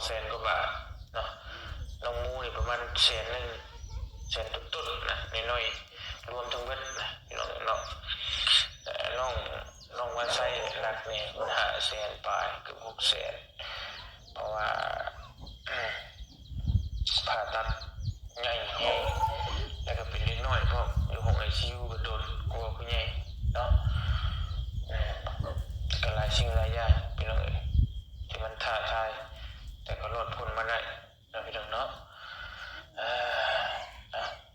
200,000 กว่าบาทเนาะน้องมูนี่ประมาณ100,000แสนต้นๆนะน้อยๆรวมทั้งเบิดนะพี่น้องเนาะแต่น้องว่าใช้หลักนี่500,000ปลายเกือบ600,000เพราะว่าผ่าตัดใหญ่แฮงแล้วก็เป็นเด็กน้อยพวกอยู่ห้อง ICU ก็โดนกลัวผู้ใหญ่เนาะก็หลายสิ่งหลายอย่างพี่น้องที่มันท้าทายแต่ก็รอดพ้นมาได้นะพี่น้องเนาะ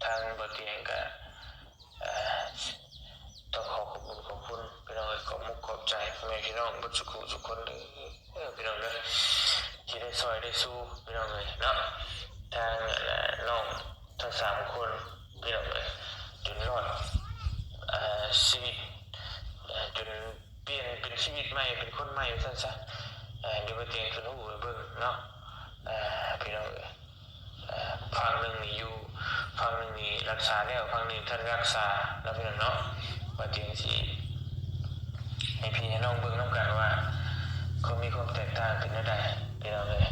ทางบทเรียนก็ต้องขอบคุณพี่น้องขอบมุกขอบใจพ่อแม่พี่น้องทุกคนเลยพี่น้องเลยที่ได้ซอยได้สู้พี่น้องเลยเนาะทางน้องทั้ง3คนพี่น้องเลยจนรอดชีวิตจนเปลี่ยนเป็นชีวิตใหม่เป็นคนใหม่สั้นซะเดี๋ยวไปเตียงขึ้นหูไปเบิ่งเนาะพี่น้องเลยฟังหนึ่งนี่อยู่ฟังหนึ่งนี่รักษาแล้วฟังหนึ่งท่านรักษาแล้วพี่น้องเนาะว่าเตียงสิให้พี่ให้น้องเบิ่งน้องกันว่าเขามีความแตกต่างกันได้พี่น้องเลย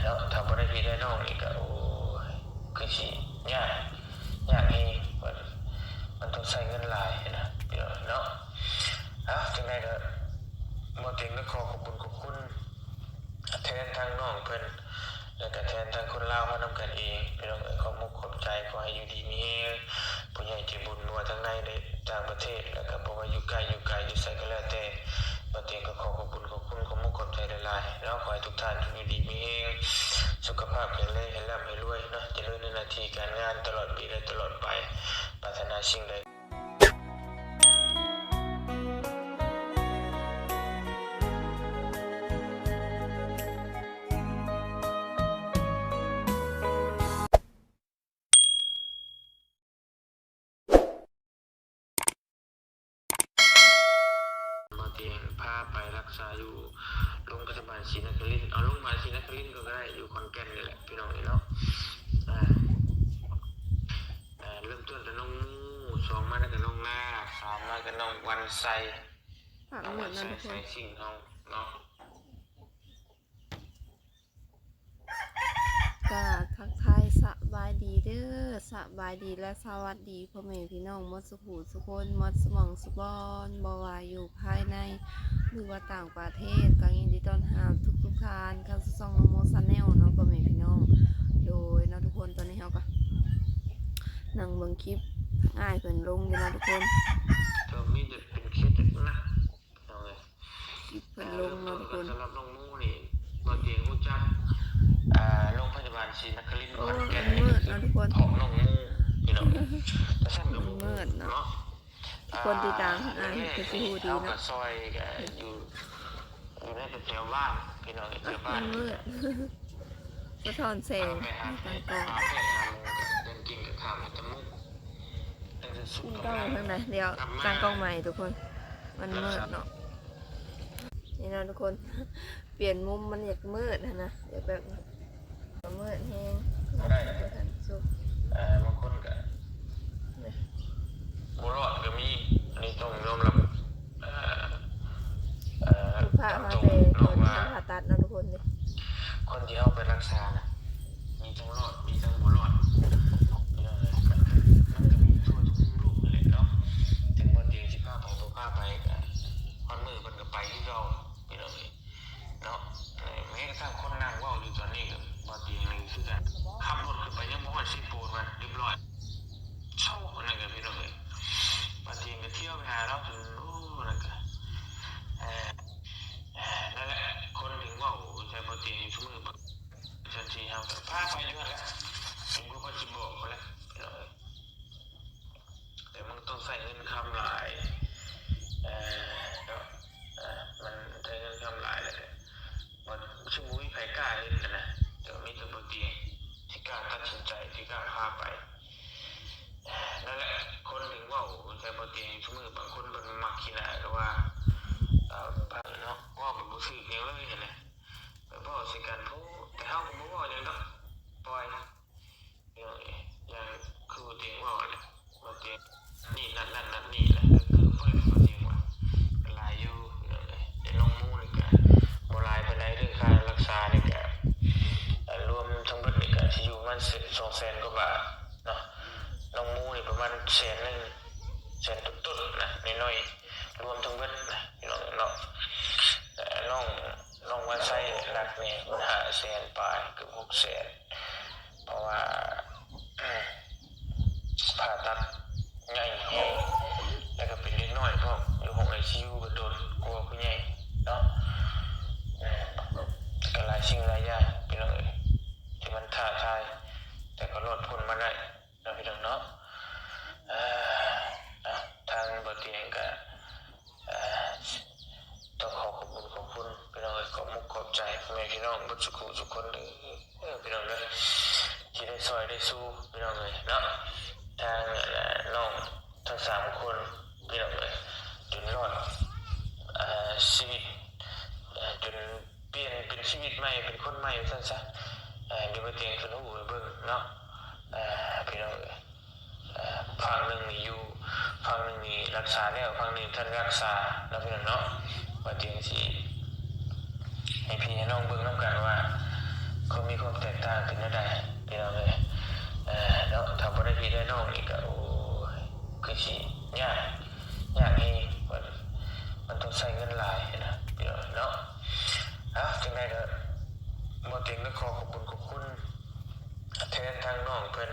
เนาะทำบ่ได้พี่ได้น้องนี่ก็โอ้คือสิยากให้มันต้องใช้เงินหลายนะพี่น้องเนาะจังได๋ก็บ่เต็งก็ขอบคุณแทนทางน้องเพิ่นแล้วก็แทนทางคนลาวเฮานำกันเองพี่น้องขอมุกขอบใจขอให้อยู่ดีมีแรงผู้ใหญ่ใจบุญว่าทั้งในได้ต่างประเทศแล้วก็บ่ว่าอยู่ไกลอยู่ไสก็แล้วแต่บ่เต็งก็ขอขอบคุณขอมุกขอบใจหลายๆแล้วขอให้ทุกท่านอยู่ดีมีแรงสุขภาพแข็งแรงให้ร่ำให้รวยเนาะเจริญในหน้าที่การงานตลอดปีและตลอดไปปรารถนาสิ่งใดพาไปรักษาอยู่โรงพยาบาลศรีนครินทร์โรงพยาบาลศรีนครินทร์ก็ได้อยู่ขอนแก่นนี่แหละพี่น้องเนาะเริ่มต้นจากน้องมู2มาแล้วก็น้องนา3มาก็น้องวันไซน้องวันไซใส่สิ่งเฮาเนาะก็ทักทายสบายดีเด้อสบายดีและสวัสดีพ่อแม่พี่น้องหมดสุขสุคนหมดสมองสุบอนบ่ว่าอยู่ภายในหรือว่าต่างประเทศก็ยินดีต้อนรับทุกท่านเข้าสู่ช่องโมชาแนลเนาะพ่อแม่พี่น้องโดยเนาะทุกคนตอนนี้เฮาก็นั่งเบิ่งคลิปง่ายเพิ่นลงอยู่นะทุกคนก็มีแต่เป็นเคสนะเอาเลยคลิปเพิ่นลงเนาะทุกคนสำหรับน้องมูนี่บ่เตียงรู้จักโรงพยาบาลศรีนครินทร์ขอนแก่นมืดเนาะทุกคนของน้องมูพี่น้องแต่ซั่นก็มืดเนาะคนติดตามคือสิฮู้ดีเนาะซอยก็อยู่ในแถวบ้านพี่น้องแถวบ้านมืดสะท้อนแสงต่างๆเดินกินกับข้าวตะมุกกล้องข้างในเดี๋ยวตั้งกล้องใหม่ทุกคนมันมืดเนาะนี่นะทุกคนเปลี่ยนมุมมันอยากมืดนะเดี๋ยวแบบมืดแห้งได้สุกบางคนก็บุรอดก็มีอันนี้ต้องยอมรับลูกค้ามาไปโดนทำผ่าตัดนะทุกคนดิคนที่เอาไปรักษานะมีทั้งรอดมีทั้งบุรอดมันก็มีทั่วทุกรูปเลยเนาะถึงวันเดียว15ของตัวข้าไปกันวันมือมันก็ไปที่เราพี่น้องเนาะแม้กระทั่งคนนั่งว่าอยู่ตอนนี้กับวันเดียวนึงคือกันขับรถขึ้นไปยังบ่ฮอดสิปูนมันเรียบร้อยโชคนั่นก็พี่น้องวันเดียวก็เที่ยวไปหาเราถึงโอ้นั่นก็นั่นแหละคนถึงว่าโอ้ใช้วันเดียวชั่วโมงทันทีเฮาก็พาไปอยู่นั่นแหละผมก็สิบอกไปแล้วพี่น้องแต่มันต้องใส่เงินคำหลายมันใช้เงินคำหลายเลยมันชั่วโมงไผกล้าเล่นกันนะแต่มีแต่บทเรียนที่กล้าตัดสินใจที่กล้าพาไปนั่นแหละคนถึงว่าใช้บทเรียนชั่วโมงบางคนมันมักขี้หน้าก็ว่าเนาะว่ามันบ่ซื้อเองเลยนะแบบว่าสิกันผู้แต่เฮาก็บ่ว่าหยังดอกปล่อยอย่างคือบ่เตียงว่าแหละบ่เตียงนี่นั่นนี่แหละคือเพิ่นบ่เตียงว่าหลายอยู่แต่น้องมูนี่ก็บ่หลายปานใดเรื่องค่ารักษานี่ก็ แสนต้นๆนะน้อยๆรวมทั้งเบิดนะพี่น้องเนาะน้องว่าใช้หลักนี่500,000ปลายเกือบ600,000เพราะว่าผ่าตัดใหญ่แฮงแล้วก็เป็นเล็กน้อยพร้อมอยู่ห้อง ICU ก็โดนกลัวผู้ใหญ่เนาะก็หลายสิ่งหลายอย่างพี่น้องเอ้ยที่มันท้าทายแต่ก็รอดพ้นมาได้นะพี่น้องเนาะทางบ่เตียงก็ต้องขอบคุณพี่น้องเอ้ยขอบมุกขอบใจพ่อแม่พี่น้องทุกคนเลยพี่น้องเด้อที่ได้ซอยได้สู้พี่น้องเอ้ยเนาะทางน้องทั้ง3คนพี่น้องเอ้ยจนรอดชีวิตจนเปลี่ยนเป็นชีวิตใหม่เป็นคนใหม่ซั่นซะเดี๋ยวบ่เตียงขึ้นหูไปเบิ่งเนาะพี่น้องเอ้ยฝั่งหนึ่งนี่อยู่ฝั่งหนึ่งนี่รักษาแล้วฝั่งหนึ่งท่านรักษาแล้วพี่น้องเนาะว่าจริงสิให้พี่ให้น้องเบิ่งนำกันว่าเขามีความแตกต่างกันจังได๋พี่น้องเอ้ยเนาะถ้าบ่ได้พี่ได้น้องนี่ก็โอ้ยคือสิยากอีกมันต้องใช้เงินหลายนะพี่น้องเนาะจังได๋ก็บ่เต็งก็ขอบคุณแทนทางน้องเพิ่น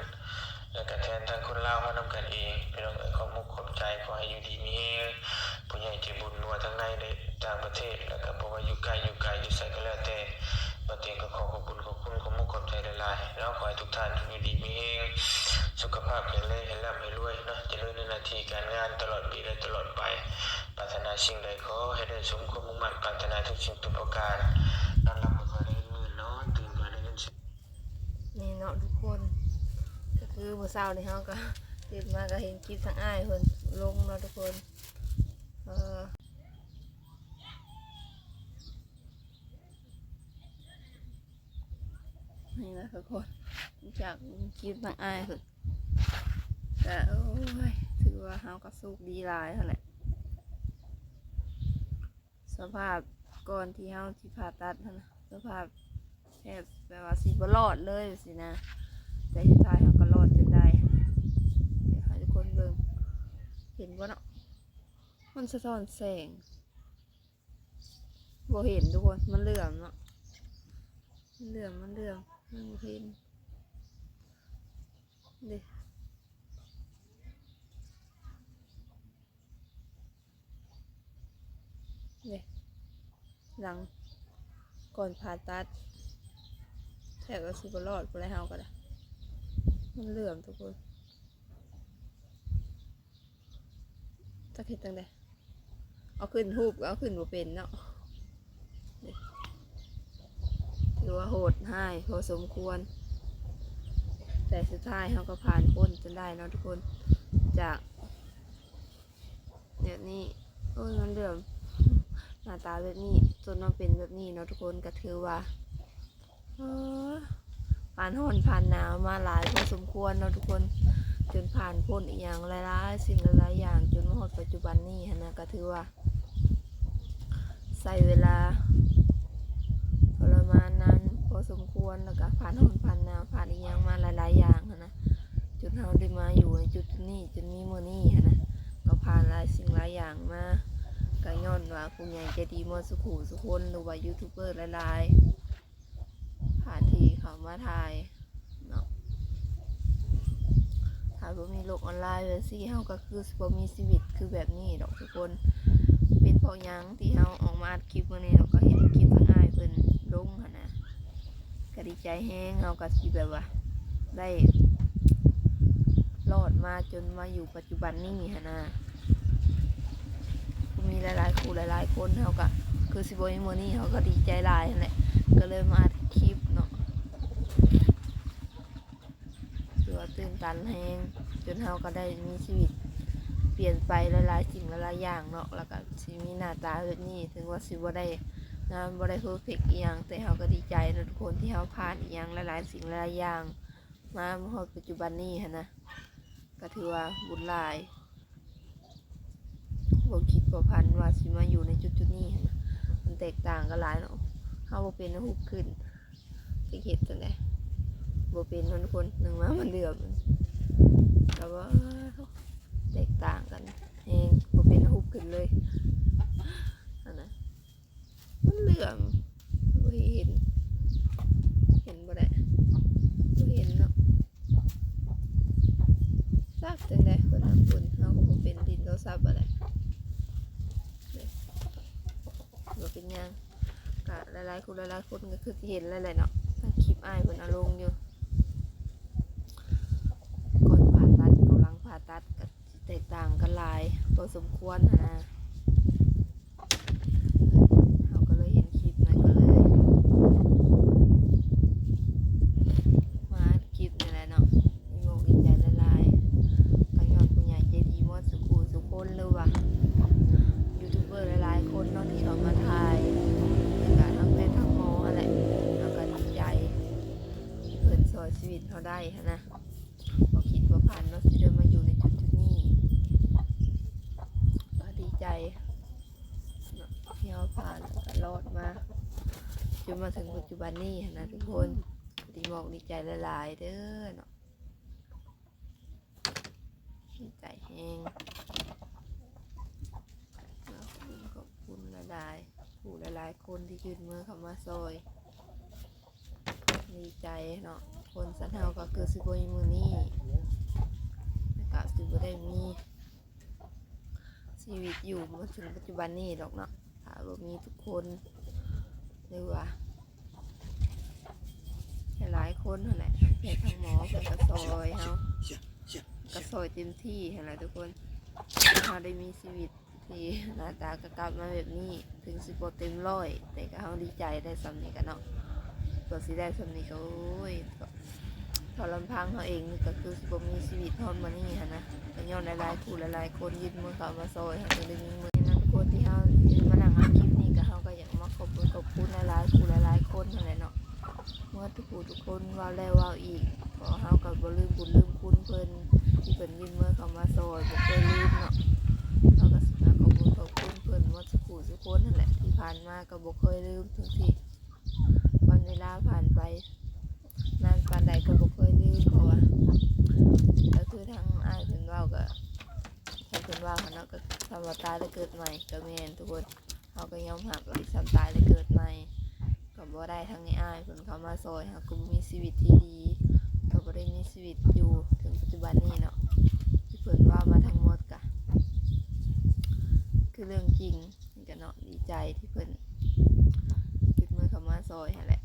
แล้วก็แทนทางคนลาวเฮานำกันเองพี่น้องเอ้ยขอบมุกขอบใจขอให้อยู่ดีมีแรงผู้ใหญ่ใจบุญนัวทั้งในและต่างประเทศแล้วก็บ่ว่าอยู่ไกลอยู่ไสก็แล้วแต่บ่เต็งก็ขอบคุณขอบมุกขอบใจหลายๆเนาะขอให้ทุกท่านอยู่ดีมีแรงสุขภาพแข็งแรงให้ร่ำให้รวยเนาะเจริญในหน้าที่การงานตลอดปีและตลอดไปปรารถนาสิ่งใดขอให้ได้สมความมุ่งมั่นปรารถนาทุกสิ่งทุกประการนอนหลับก็ขอได้เงินนอนตื่นก็ได้เงิน นี่เนาะทุกคนก็คือมื้อเช้านี่เฮาก็ตื่นมาก็เห็นคลิปทางอ้ายเพิ่นลงเนาะทุกคนนี่นะทุกคนจากคลิปทางอ้ายเพิ่นแต่โอ้ยถือว่าเฮาก็สุขดีหลายเท่าแหละสภาพก่อนที่เฮาสิผ่าตัดนั่นนะสภาพแทบแบบว่าสิบ่รอดเลยสินะแต่สุดท้ายเฮาก็รอดจนได้เดี๋ยวให้ทุกคนเบิ่งเห็นบ่เนาะมันสะท้อนแสงบ่เห็นทุกคนมันเหลื่อมเนาะมันเหลื่อมมันบ่เห็นเด้หลังก่อนผ่าตัดแทบว่าสิบ่รอดบ่ได้เฮาก็ได้มันเหลื่อมทุกคนจักเฮ็ดจังได๋เอาขึ้นรูปก็เอาขึ้นบ่เป็นเนาะถือว่าโหดร้ายพอสมควรแต่สุดท้ายเขาก็ผ่านพ้นจนได้เนาะทุกคนจากแบบนี้โอ้ยมันเดิมหน้าตาแบบนี้จนมาเป็นแบบนี้เนาะทุกคนก็ถือว่าผ่านร้อนผ่านหนาวมาหลายพอสมควรเนาะทุกคนจนผ่านพ้นอีกอย่างหลายๆสิ่งหลายๆอย่างจนมาถึงปัจจุบันนี้นะก็ถือว่าใช้เวลาทรมานนั้นพอสมควรแล้วก็ผ่านร้อนผ่านหนาวผ่านอีกอย่างมาหลายๆอย่างนะจนเราได้มาอยู่ในจุดนี้จนมีมื้อนี้นะก็ผ่านหลายสิ่งหลายอย่างมาก็ย้อนว่าผู้ใหญ่ใจดีมอสุขุสุคนหรือว่ายูทูบเบอร์หลายๆผ่านที่เขามาถ่ายเนาะถ้าบ่มีโลกออนไลน์แบบนี้เฮาก็คือบ่มีชีวิตคือแบบนี้ดอกทุกคนเป็นเพราะหยังที่เฮาออกมาอัดคลิปมื้อนี้เราก็เห็นคลิปทางอ้ายเพิ่นลงหั่นนะก็ดีใจแฮงเฮาก็สิแบบว่าได้รอดมาจนมาอยู่ปัจจุบันนี้หั่นนะมีหลายๆคู่หลายๆคนเฮาก็คือสิบ่มีมื้อนี้เฮาก็ดีใจหลายนั่นแหละก็เลยมาอัดคลิปเนาะถือว่าตื่นตันแฮงจนเฮาก็ได้มีชีวิตเปลี่ยนไปหลายๆสิ่งหลายๆอย่างเนาะแล้วก็สิมีหน้าตาแบบนี้ถึงว่าสิบ่ได้งานบ่ได้เพอร์เฟกต์อีหยังแต่เฮาก็ดีใจนะทุกคนที่เฮาผ่านอีหยังหลายๆสิ่งหลายๆอย่างมาฮอดปัจจุบันนี้หั่นนะก็ถือว่าบุญหลายบ่คิดบ่พันว่าสิมาอยู่ในจุดๆนี้หั่นนะมันแตกต่างกันหลายเนาะเฮาบ่เป็นฮุบขึ้นสิเฮ็ดจังได๋บ่เป็นทุกคนนึงมามันเหลื่อมก็ว่าแตกต่างกัน อบ่เห็นบ่ได้บ่เห็นเนาะซักจังได๋เพิ่นน่ะคุณเฮาก็บ่เป็นดินโทรศัพท์บ่ได้บ่เป็นหยังก็หลายๆคนก็คือสิเห็นแล้วแหละเนาะถ้าคลิปอ้ายเพิ่นเอาลงอยู่ก่อนผ่าตัดกับหลังผ่าตัดก็สิแตกต่างกันหลายพอสมควรหั้นนะเฮาก็เลยเห็นคลิปนั้นก็เลยมาอัดคลิปนี่แหละเนาะมีโมกดีใจหลายๆทั้งยอดผู้ใหญ่ใจดีหมดสุกคนหรือว่ายูทูบเบอร์หลายๆคนเนาะที่เขามาถ่ายแล้วก็ทั้งแพทย์ทั้งหมออะไรแล้วก็ดีใจที่เพิ่นช่วยชีวิตเขาได้หั้นนะบ่คิดว่าผ่านเนาะสิได้มาอยู่ในจุดนี้ก็ดีใจเนาะที่เราผ่านแล้วก็รอดมาจนมาถึงปัจจุบันนี้หั้นนะทุกคนดีมอกดีใจหลายๆเด้อเนาะดีใจแฮงขอบคุณหลายๆผู้หลายๆคนที่ยื่นมือเข้ามาซอยดีใจเนาะคนสันเฮาก็คือสิบ่มีมื้อนี้แล้วก็สิบ่ได้มีชีวิตอยู่มาถึงปัจจุบันนี้ดอกเนาะถ้าบ่มีทุกคนหรือว่าหลายคนนั่นแหละทั้งแพทย์ทั้งหมอเพิ่นก็ซอยเฮาก็ซอยเต็มที่หั่นแหละทุกคนเฮาได้มีชีวิตที่หน้าตากลับมาแบบนี้ถึงสิบ่เต็มร้อยแต่ก็เฮาดีใจได้สำนี้กันเนาะก็สิได้สำนี้ก็โอ้ยพอลำพังเขาเองนี่ก็คือสิบ่มีชีวิตทอดมานี่ค่ะนะก็ย้อนหลายๆคู่หลายๆคนยืนมือเขามาซอยเขาจะได้มีมือนั้นทุกคนที่เขามานั่งอัดคลิปนี้ก็เขาก็อยากมาขอบคุณหลายๆคู่หลายๆคนนั่นแหละเนาะเมื่อทุกคนว่าแล้วว่าอีกขอเขาก็บ่ลืมบุญลืมคุณเพิ่นที่เพิ่นยืนมือเขามาซอยบ่เคยลืมเนาะเขาก็สิมาขอบคุณเพิ่นว่าทุกคนนั่นแหละที่ผ่านมาก็บ่เคยลืมทุกทีวันเวลาผ่านไปนานปานใดก็บ่เคยลืมเพราะว่าก็คือทางอ้ายเพิ่นเว้าก็ทางเพิ่นเว้าเนาะก็ทำว่าตายแล้วเกิดใหม่ก็แม่นทุกคนเฮาก็ยอมรับว่าซ้ำตายแล้วเกิดใหม่ก็บ่ได้ทางอ้ายเพิ่นเข้ามาซอยเฮาก็บ่มีชีวิตที่ดีก็บ่ได้มีชีวิตอยู่ถึงปัจจุบันนี้เนาะที่เพิ่นว่ามาทั้งหมดก็คือเรื่องจริงก็เนาะดีใจที่เพิ่นคิดมือเข้ามาซอยหั่นแหละ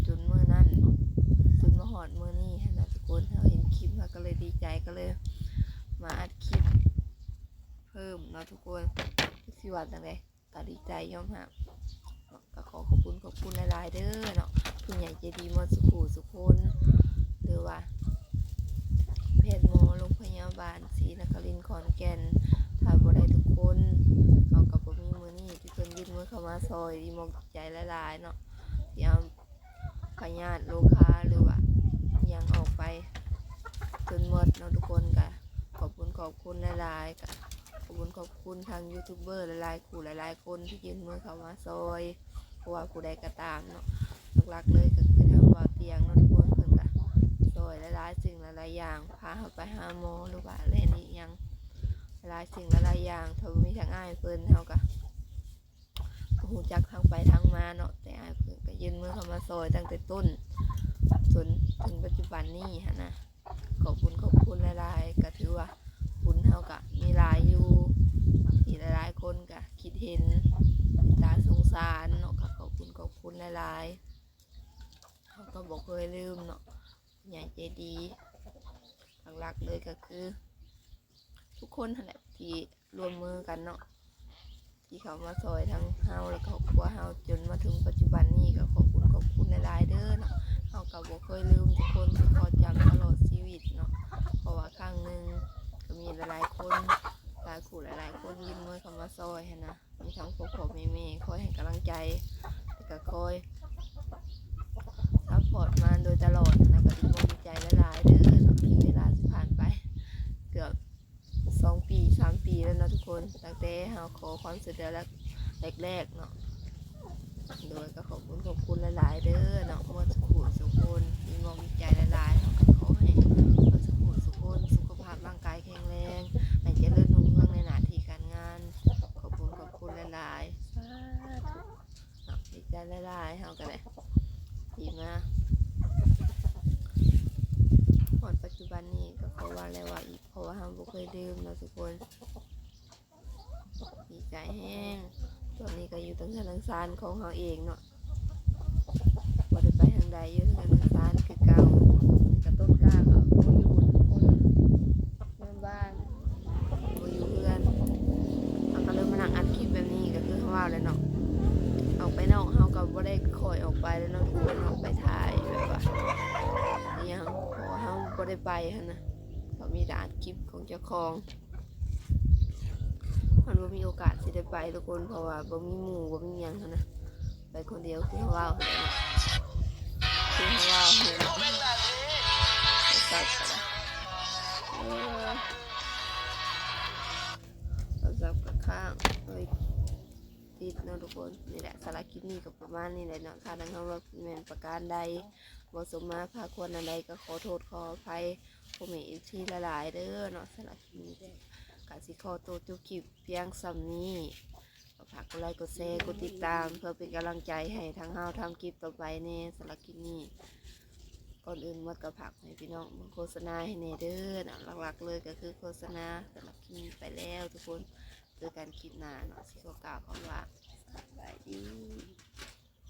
จนมื้อนั้นจนมาฮอดมื้อนี้หั่นน่ะทุกคนเฮาเห็นคลิปเฮาก็เลยดีใจก็เลยมาอัดคลิปเพิ่มเนาะทุกคนสิว่าจังได๋ก็ดีใจยอมรับก็ขอบคุณหลายๆเด้อเนาะผู้ใหญ่ใจดีหมดสุคนหรือว่าแพทย์หมอโรงพยาบาลศรีนครินทร์ขอนแก่นถ้าบ่ได้ทุกคนเฮาก็บ่มีมื้อนี้ที่เพิ่นยื่นมือเข้ามาซอยดีมอกใจหลายๆเนาะที่เอาพยาธิโรคาหรือว่ายังออกไปจนหมดเนาะทุกคนก็ขอบคุณหลายๆก็ขอบคุณทางยูทูบเบอร์หลายๆคู่หลายๆคนที่ยื่นมือเข้ามาซอยเพราะว่าผู้ใดก็ตามเนาะหลักๆเลยก็คือทางบ่าวเตียงเนาะทุกคนเพิ่นก็ซอยหลายๆสิ่งหลายๆอย่างพาเฮาไปหาหมอหรือว่าอะไรนี่ยังหลายสิ่งหลายอย่างถ้ามีทางอ้ายเพิ่นเฮาก็ฮู้จักทางไปทางมาเนาะแต่อ้ายเพิ่นก็ยื่นมือเข้ามาซอยตั้งแต่ต้นจนถึงปัจจุบันนี้หั่นนะขอบคุณหลายๆก็ถือว่าบุญเฮาก็มีหลายอยู่ที่หลายๆคนก็คิดเห็นตาสงสารเนาะก็ขอบคุณหลายๆเฮาก็บ่เคยลืมเนาะใหญ่ใจดีหลักๆเลยก็คือทุกคนนั่นแหละที่รวมมือกันเนาะที่เขามาซอยทั้งเฮาและครอบครัวเฮาจนมาถึงปัจจุบันนี้ก็ขอบคุณหลายๆเด้อเนาะเฮาก็บ่เคยลืมทุกคนที่ขอจำตลอดชีวิตเนาะเพราะว่าครั้งหนึ่งก็มีหลายๆคนหลายคู่หลายๆคนยื่นมือเข้ามาซอยให้นะมีทั้งพ่อแม่คอยให้กำลังใจแล้วก็คอยซัพพอร์ตมาโดยตลอดนะก็ดีใจหลายๆเด้อเนาะที่เวลาที่ผ่านไปเกือบ2 ปี3 ปีแล้วเนาะทุกคนตั้งแต่เฮาขอความช่วยเหลือแรกๆเนาะโดยก็ขอบคุณหลายๆเด้อเนาะหมดสุขคนมีมองมีใจหลายๆเนาะก็ขอให้หมดสุขสุขภาพร่างกายแข็งแรงให้เจริญรุ่งเรืองในหน้าที่การงานขอบคุณหลายๆสาธุเนาะดี แห้งตอนนี้ก็อยู่ตั้งแต่ทางซานของเฮาเองเนาะบ่ได้ไปทางใดอยู่ทางซานคือเก่าแต่ก็ต้นกล้าก็บ่อยู่คนเพื่อนบ้านบ่อยู่เพื่อนเราก็เลยมานั่งอัดคลิปแบบนี้ก็คือเฮาว่าเลยเนาะออกไปนอกเฮาก็บ่ได้คอยออกไปแล้วเนาะทุกคนออกไปถ่ายแบบว่าอิหยังเพราะว่าเฮาบ่ได้ไปหั่นนะก็มีแต่อัดคลิปของเจ้าของมันบ่มีโอกาสสิได้ไปทุกคนเพราะว่าบ่มีหมู่บ่มีหยังหั้นนะไปคนเดียวคือเฮาว่าหั่นแหละเนาะคือเฮาว่าหั่นแหละเนาะไปสัตว์ก็ได้เราจับกับข้างเลยติดเนาะทุกคนนี่แหละสาระคลิปนี้ก็ประมาณนี้แหละเนาะถ้าดังคำว่าแม่นประการใดบ่สมมาพาควรอันใดก็ขอโทษขออภัยพ่อแม่อีกทีหลายๆเด้อเนาะสาระคลิปนี้ก็สิขอตัวจบคลิปเพียงส่ำนี้ก็ฝากกดไลค์กดแชร์กดติดตามเพื่อเป็นกำลังใจให้ทางเฮาทำคลิปต่อไปแน่สาระคลิปนี้ก่อนอื่นหมดก็ฝากให้พี่น้องโฆษณาให้แน่เด้อเนาะหลักๆเลยก็คือโฆษณาสาระคลิปนี้ไปแล้วทุกคนเจอกันคลิปหน้าเนาะสิขอกล่าวคำว่าสบายดี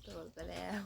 โดนไปแล้ว